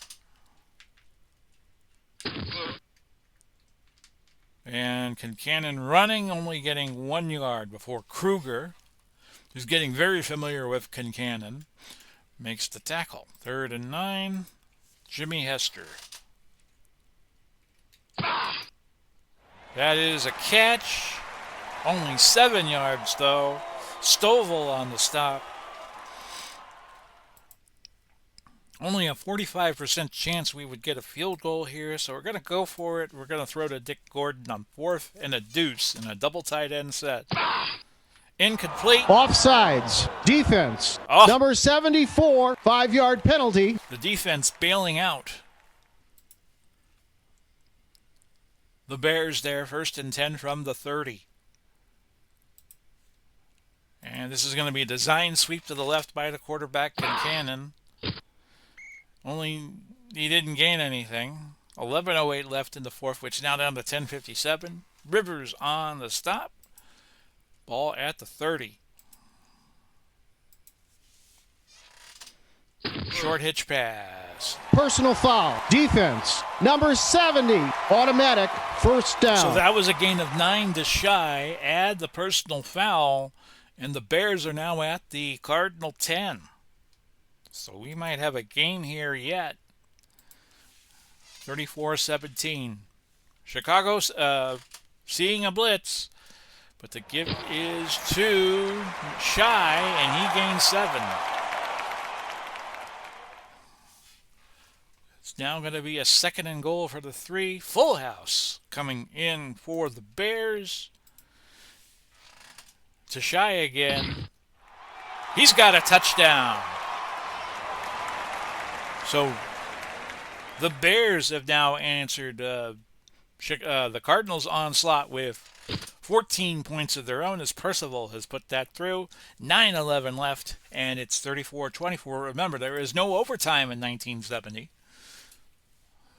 And Concannon running, only getting 1 yard before Kruger, who's getting very familiar with Concannon, makes the tackle. 3rd and 9, Jimmy Hester. That is a catch. Only 7 yards, though. Stovall on the stop. Only a 45% chance we would get a field goal here, so we're going to go for it. We're going to throw to Dick Gordon on 4th and a deuce in a double tight end set. Incomplete. Offsides. Defense. Number 74, 5-yard penalty. The defense bailing out. The Bears there, 1st and 10 from the 30. And this is going to be a design sweep to the left by the quarterback, Concannon. Only he didn't gain anything. 11:08 left in the 4th, which is now down to 10:57. Rivers on the stop. Ball at the 30. Short hitch pass. Personal foul. Defense. Number 70. Automatic. 1st down. So that was a gain of 9 to Shy. Add the personal foul, and the Bears are now at the Cardinal 10. So we might have a game here yet. 34-17. Chicago's seeing a blitz, but the give is to Shy, and he gains 7. It's now going to be a 2nd and goal for the 3. Full house coming in for the Bears. To Shy again. He's got a touchdown. So the Bears have now answered the Cardinals' onslaught with 14 points of their own as Percival has put that through. 9:11 left, and it's 34-24. Remember, there is no overtime in 1970.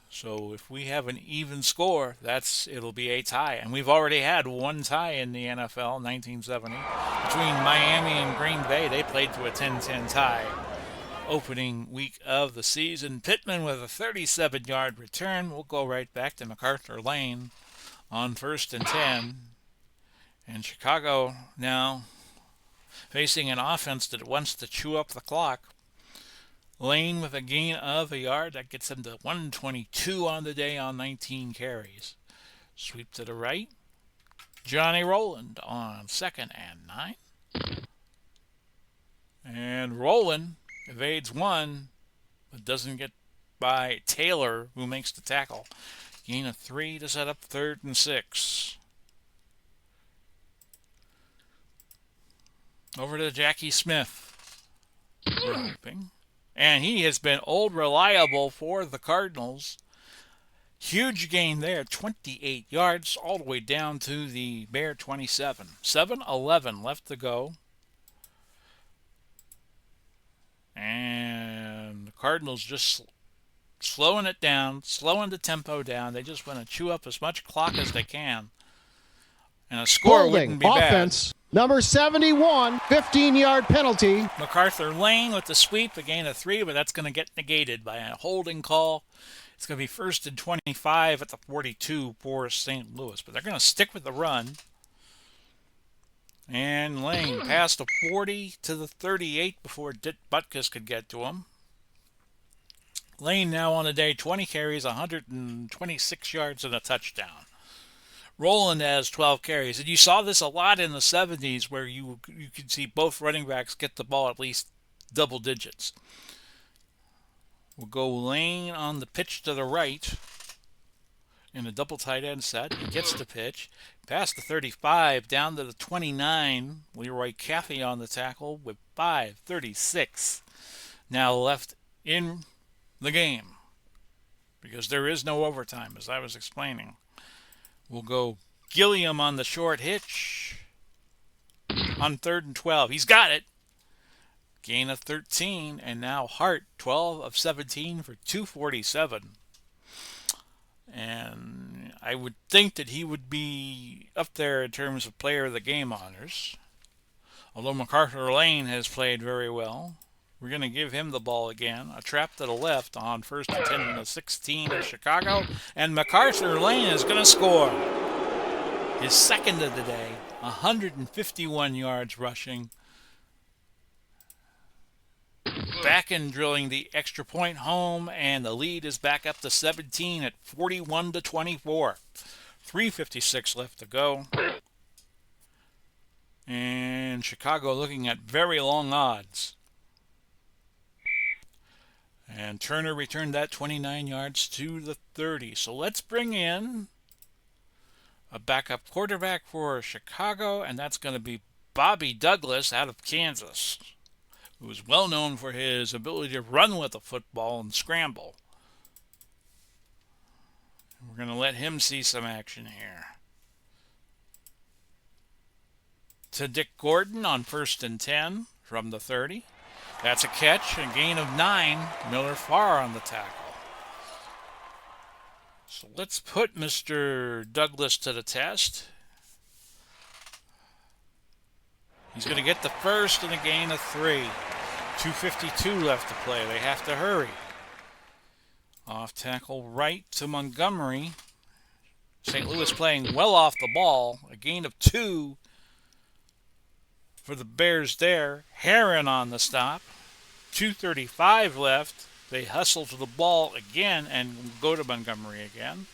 So if we have an even score, it'll be a tie. And we've already had one tie in the NFL, 1970. Between Miami and Green Bay, they played to a 10-10 tie. Opening week of the season. Pittman with a 37-yard return. We'll go right back to MacArthur Lane on 1st and 10. And Chicago now facing an offense that wants to chew up the clock. Lane with a gain of a yard. That gets him to 122 on the day on 19 carries. Sweep to the right. Johnny Rowland on 2nd and 9. And Rowland evades one, but doesn't get by Taylor, who makes the tackle. Gain of 3 to set up 3rd and 6. Over to Jackie Smith. We're hoping. And he has been old reliable for the Cardinals. Huge gain there, 28 yards, all the way down to the Bear 27. 7:11 left to go. And the Cardinals just slowing it down, slowing the tempo down. They just want to chew up as much clock as they can. And a score wouldn't be offense. bad. Number 71, 15-yard penalty. MacArthur Lane with the sweep, a gain of 3, but that's going to get negated by a holding call. It's going to be 1st and 25 at the 42 for St. Louis, but they're going to stick with the run. And Lane passed the 40 to the 38 before Butkus could get to him. Lane now on the day, 20 carries, 126 yards, and a touchdown. Rowland has 12 carries. And you saw this a lot in the 70s where you could see both running backs get the ball at least double digits. We'll go Lane on the pitch to the right in a double tight end set. He gets the pitch. Past the 35, down to the 29. Leroy Caffey on the tackle with 5:36 now left in the game, because there is no overtime, as I was explaining. We'll go Gilliam on the short hitch on 3rd and 12. He's got it. Gain of 13, and now Hart, 12 of 17 for 247. And I would think that he would be up there in terms of player of the game honors. Although MacArthur Lane has played very well. We're going to give him the ball again. A trap to the left on 1st and 10 and 16 of Chicago. And MacArthur Lane is going to score. His second of the day. 151 yards rushing. Back in drilling the extra point home. And the lead is back up to 17 at 41-24. 3:56 left to go. And Chicago looking at very long odds. And Turner returned that 29 yards to the 30. So let's bring in a backup quarterback for Chicago, and that's going to be Bobby Douglas out of Kansas, who is well known for his ability to run with the football and scramble. We're going to let him see some action here. To Dick Gordon on 1st and 10 from the 30. That's a catch, a gain of 9. Miller Farr on the tackle. So let's put Mr. Douglas to the test. He's going to get the first and a gain of 3. 2:52 left to play. They have to hurry. Off tackle right to Montgomery. St. Louis playing well off the ball. A gain of 2 for the Bears there. Herron on the stop. 2:35 left. They hustle to the ball again and go to Montgomery again.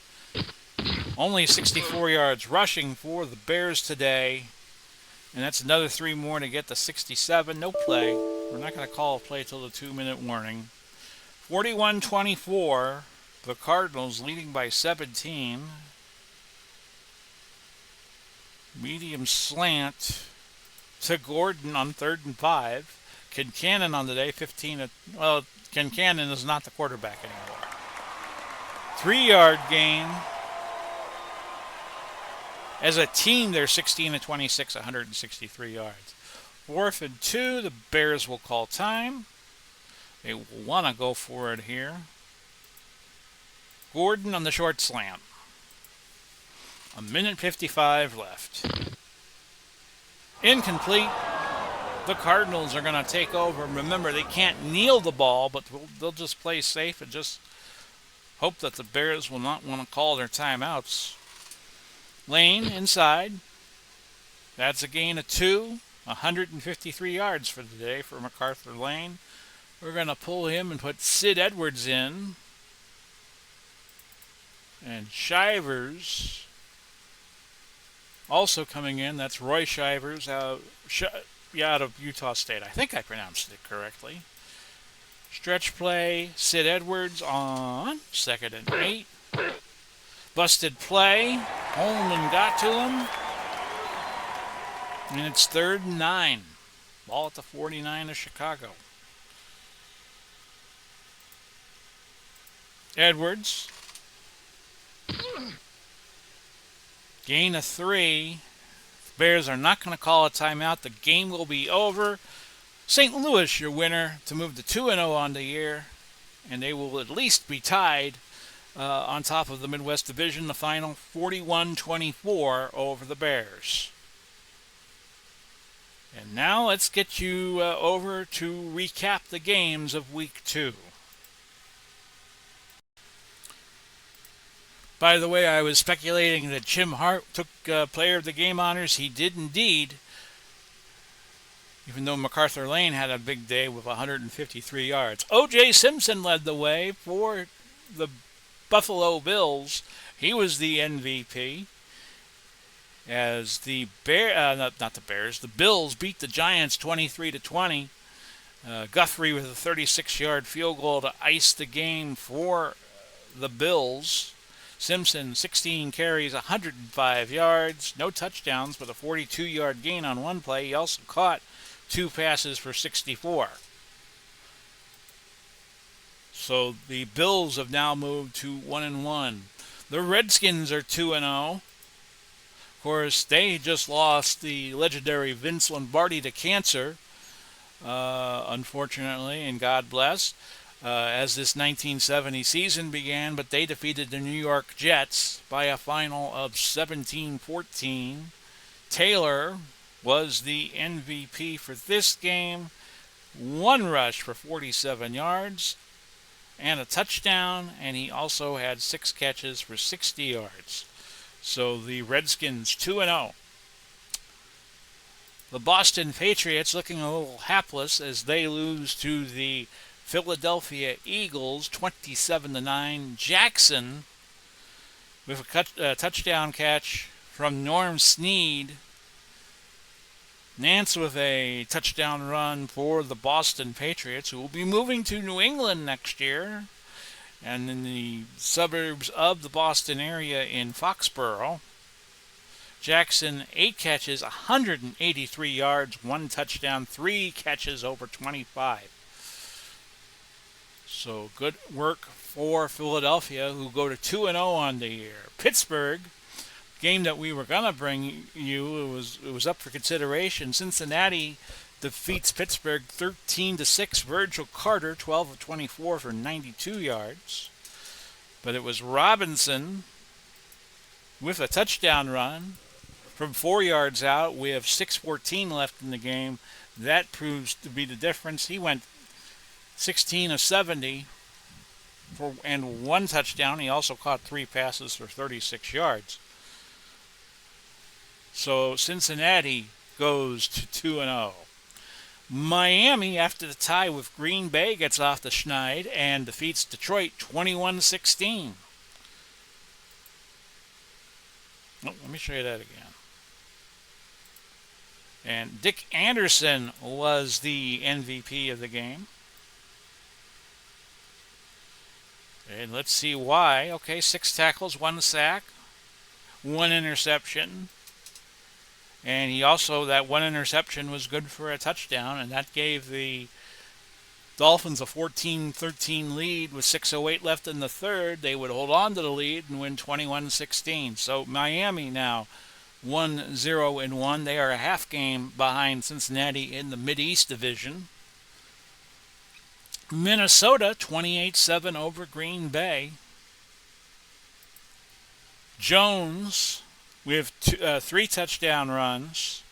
Only 64 yards rushing for the Bears today. And that's another 3 more to get to 67. No play. We're not going to call a play till the 2-minute warning. 41-24. The Cardinals leading by 17. Medium slant to Gordon on 3rd and 5. Kincannon on the day, 15. Well, Kincannon is not the quarterback anymore. 3-yard gain. As a team, they're 16-26, 163 yards. 4th and 2, the Bears will call time. They want to go for it here. Gordon on the short slant. 1:55 left. Incomplete. The Cardinals are going to take over. Remember, they can't kneel the ball, but they'll just play safe and just hope that the Bears will not want to call their timeouts. Lane inside. That's a gain of 2. 153 yards for the day for MacArthur Lane. We're going to pull him and put Sid Edwards in. And Shivers also coming in. That's Roy Shivers out of Utah State. I think I pronounced it correctly. Stretch play, Sid Edwards on 2nd and 8. Busted play. Holman got to him. And it's 3rd and 9. Ball at the 49 of Chicago. Edwards. Gain of 3. The Bears are not going to call a timeout. The game will be over. St. Louis, your winner, to move to 2-0 on the year. And they will at least be tied on top of the Midwest Division, the final 41-24 over the Bears. And now let's get you over to recap the games of Week 2. By the way, I was speculating that Jim Hart took Player of the Game honors. He did indeed, even though MacArthur Lane had a big day with 153 yards. O.J. Simpson led the way for the Buffalo Bills. He was the MVP as the the Bills beat the Giants 23-20. Guthrie with a 36-yard field goal to ice the game for the Bills. Simpson, 16 carries, 105 yards, no touchdowns, but a 42-yard gain on one play. He also caught 2 passes for 64. So the Bills have now moved to 1-1. The Redskins are 2-0. Of course, they just lost the legendary Vince Lombardi to cancer, unfortunately, and God bless. As this 1970 season began, but they defeated the New York Jets by a final of 17-14. Taylor was the MVP for this game. 1 rush for 47 yards and a touchdown, and he also had 6 catches for 60 yards. So the Redskins 2-0. The Boston Patriots looking a little hapless as they lose to the Philadelphia Eagles 27-9. Jackson with a touchdown catch from Norm Snead. Nance with a touchdown run for the Boston Patriots, who will be moving to New England next year and in the suburbs of the Boston area in Foxborough. Jackson, 8 catches, 183 yards, 1 touchdown, 3 catches over 25. So good work for Philadelphia, who go to 2-0 on the year. Pittsburgh, game that we were going to bring you, it was up for consideration. Cincinnati defeats Pittsburgh 13-6. Virgil Carter, 12 of 24 for 92 yards. But it was Robinson with a touchdown run from 4 yards out. We have 6:14 left in the game. That proves to be the difference. He went 16 of 70 and 1 touchdown. He also caught 3 passes for 36 yards. So Cincinnati goes to 2-0. Miami, after the tie with Green Bay, gets off the schneid and defeats Detroit 21-16. Oh, let me show you that again. And Dick Anderson was the MVP of the game. And let's see why. Okay, 6 tackles, 1 sack, 1 interception. And he also, that 1 interception was good for a touchdown, and that gave the Dolphins a 14-13 lead with 6:08 left in the third. They would hold on to the lead and win 21-16. So Miami now 1-0-1. They are a half game behind Cincinnati in the Mid-East Division. Minnesota 28-7 over Green Bay. Jones with 3 touchdown runs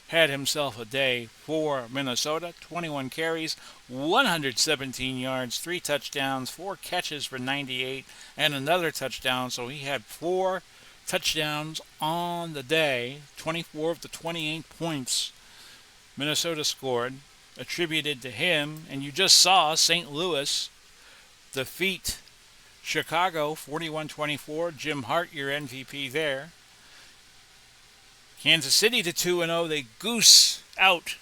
had himself a day for Minnesota. 21 carries, 117 yards, 3 touchdowns, 4 catches for 98, and another touchdown. So he had 4 touchdowns on the day. 24 of the 28 points Minnesota scored. attributed to him. And you just saw St. Louis defeat Chicago 41-24. Jim Hart, your MVP there. Kansas City to 2-0. They goose out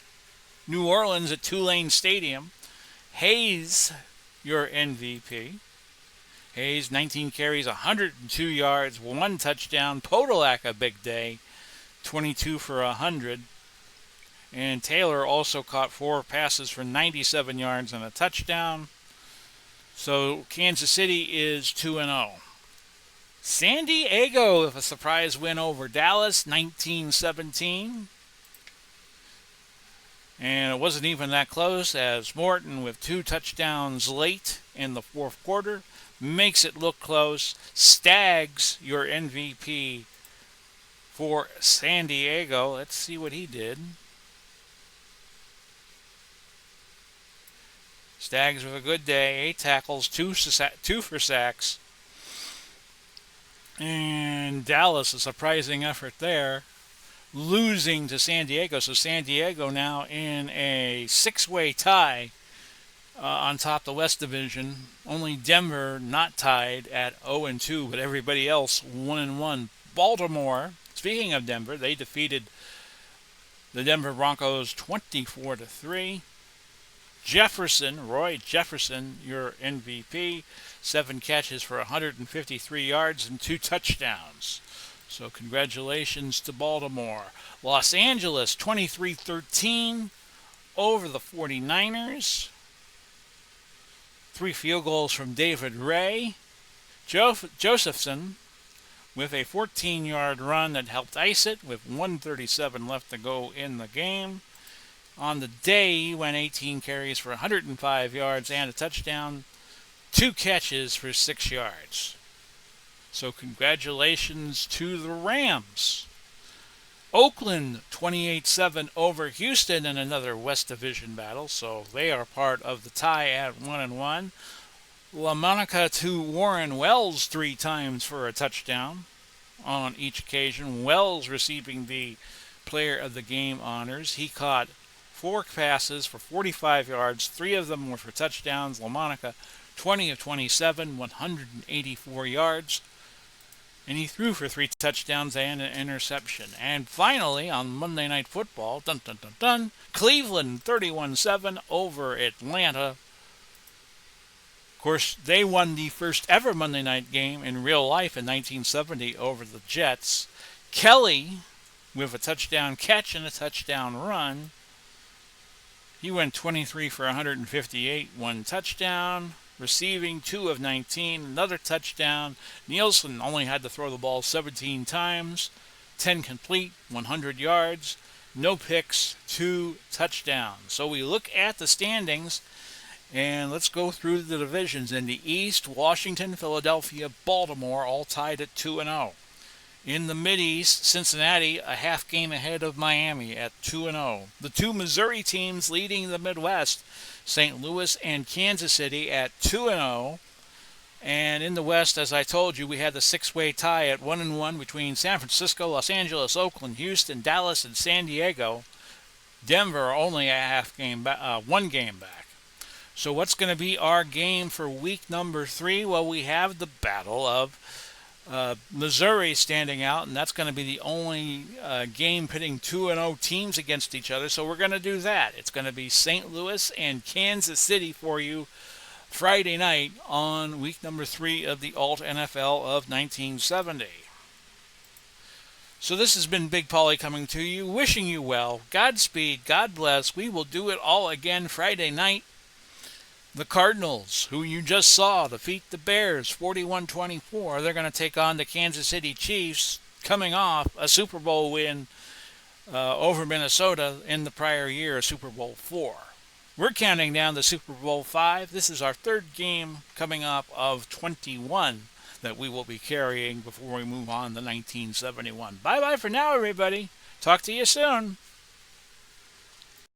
New Orleans at Tulane Stadium. Hayes, your MVP. Hayes, 19 carries, 102 yards, 1 touchdown. Podolak, a big day, 22 for 100. And Taylor also caught 4 passes for 97 yards and a touchdown. So Kansas City is 2-0. San Diego with a surprise win over Dallas, 19-17. And it wasn't even that close, as Morton with 2 touchdowns late in the fourth quarter makes it look close. Staggs, your MVP for San Diego. Let's see what he did. Staggs with a good day, 8 tackles, 2 for sacks. And Dallas, a surprising effort there, losing to San Diego. So San Diego now in a 6-way tie on top of the West Division. Only Denver not tied at 0-2, but everybody else 1-1. Baltimore, speaking of Denver, they defeated the Denver Broncos 24-3. Roy Jefferson, your MVP, 7 catches for 153 yards and 2 touchdowns. So congratulations to Baltimore. Los Angeles, 23-13 over the 49ers. 3 field goals from David Ray. Josephson with a 14-yard run that helped ice it with 1:37 left to go in the game. On the day, he went 18 carries for 105 yards and a touchdown, 2 catches for 6 yards. So congratulations to the Rams. Oakland 28-7 over Houston in another West Division battle, so they are part of the tie at 1-1. La Monica to Warren Wells 3 times for a touchdown on each occasion. Wells receiving the player of the game honors. He caught 4 passes for 45 yards. 3 of them were for touchdowns. La Monica, 20 of 27, 184 yards. And he threw for 3 touchdowns and an interception. And finally, on Monday Night Football, Cleveland 31-7 over Atlanta. Of course, they won the first ever Monday night game in real life in 1970 over the Jets. Kelly with a touchdown catch and a touchdown run. He went 23 for 158, 1 touchdown, receiving 2 of 19, another touchdown. Nielsen only had to throw the ball 17 times, 10 complete, 100 yards, no picks, 2 touchdowns. So we look at the standings, and let's go through the divisions. In the East, Washington, Philadelphia, Baltimore, all tied at 2-0. In the Mid-East, Cincinnati a half game ahead of Miami at 2-0. The 2 Missouri teams leading the Midwest, St. Louis and Kansas City at 2-0. And in the West, as I told you, we had the 6-way tie at 1-1 between San Francisco, Los Angeles, Oakland, Houston, Dallas, and San Diego. Denver only a 1 game back. So what's going to be our game for week number 3? Well, we have the battle of Missouri standing out, and that's going to be the only game pitting 2-0 teams against each other. So we're going to do that. It's going to be St. Louis and Kansas City for you Friday night on week number 3 of the ALTNFL of 1970. So this has been Big Paulie coming to you, wishing you well. Godspeed, God bless. We will do it all again Friday night. The Cardinals, who you just saw defeat the Bears 41-24, they're going to take on the Kansas City Chiefs, coming off a Super Bowl win over Minnesota in the prior year, Super Bowl IV. We're counting down to Super Bowl V. This is our 3rd game coming up of 21 that we will be carrying before we move on to 1971. Bye-bye for now, everybody. Talk to you soon.